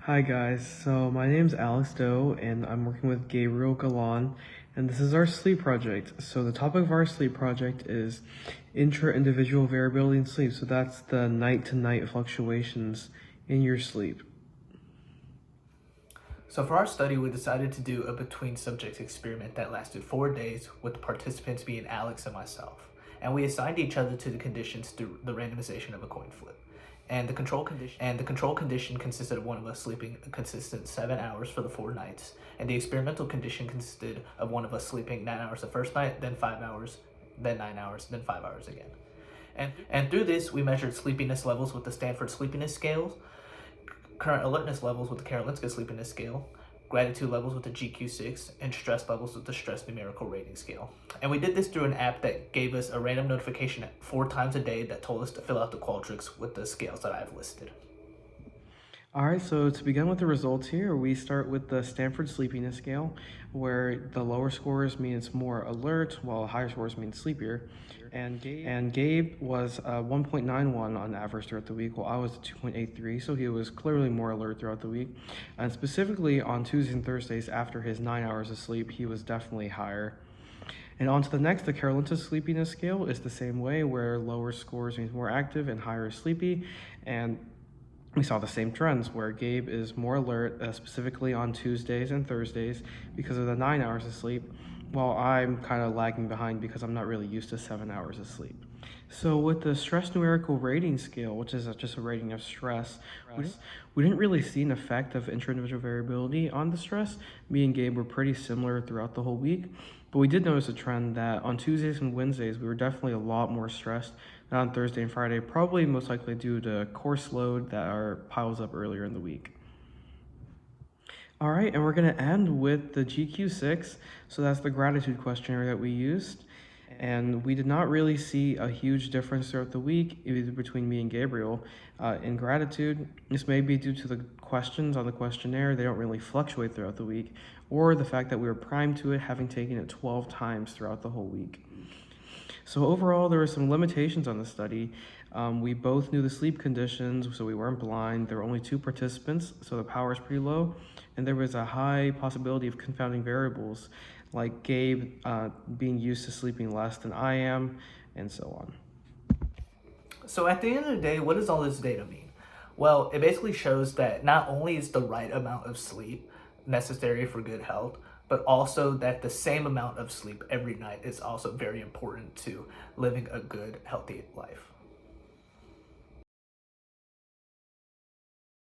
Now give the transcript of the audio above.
Hi guys, so my name's Alex Doe and I'm working with Gabriel Galan and this is our sleep project. So the topic of our sleep project is intra-individual variability in sleep. So that's the night-to-night fluctuations in your sleep. So for our study, we decided to do a between subjects experiment that lasted 4 days, with the participants being Alex and myself. And we assigned each other to the conditions through the randomization of a coin flip. And the control condition consisted of one of us sleeping a consistent 7 hours for the 4 nights. And the experimental condition consisted of one of us sleeping 9 hours the first night, then 5 hours, then 9 hours, then 5 hours again. And through this, we measured sleepiness levels with the Stanford Sleepiness Scales, current alertness levels with the Karolinska Sleepiness Scale, gratitude levels with the GQ6, and stress levels with the Stress Numerical Rating Scale. And we did this through an app that gave us a random notification 4 times a day that told us to fill out the Qualtrics with the scales that I've listed. All right, so to begin with the results here, we start with the Stanford Sleepiness Scale, where the lower scores mean it's more alert, while higher scores mean sleepier. And Gabe was 1.91 on average throughout the week, while I was 2.83, so he was clearly more alert throughout the week. And specifically on Tuesdays and Thursdays, after his 9 hours of sleep, he was definitely higher. And on to the next, the Karolinska Sleepiness Scale is the same way, where lower scores means more active and higher is sleepy. And we saw the same trends where Gabe is more alert, specifically on Tuesdays and Thursdays because of the 9 hours of sleep, while I'm kind of lagging behind because I'm not really used to 7 hours of sleep. So with the stress numerical rating scale, which is just a rating of stress, we didn't really see an effect of intra-individual variability on the stress. Me and Gabe were pretty similar throughout the whole week, but we did notice a trend that on Tuesdays and Wednesdays, we were definitely a lot more stressed than on Thursday and Friday, probably most likely due to course load that piles up earlier in the week. All right, and we're gonna end with the GQ6. So that's the gratitude questionnaire that we used. And we did not really see a huge difference throughout the week, either between me and Gabriel. In gratitude, this may be due to the questions on the questionnaire. They don't really fluctuate throughout the week, or the fact that we were primed to it, having taken it 12 times throughout the whole week. So overall, there were some limitations on the study. We both knew the sleep conditions, so we weren't blind. There were only 2 participants, so the power is pretty low. And there was a high possibility of confounding variables, like Gabe being used to sleeping less than I am, and so on. So at the end of the day, what does all this data mean? Well, it basically shows that not only is the right amount of sleep necessary for good health, but also that the same amount of sleep every night is also very important to living a good, healthy life.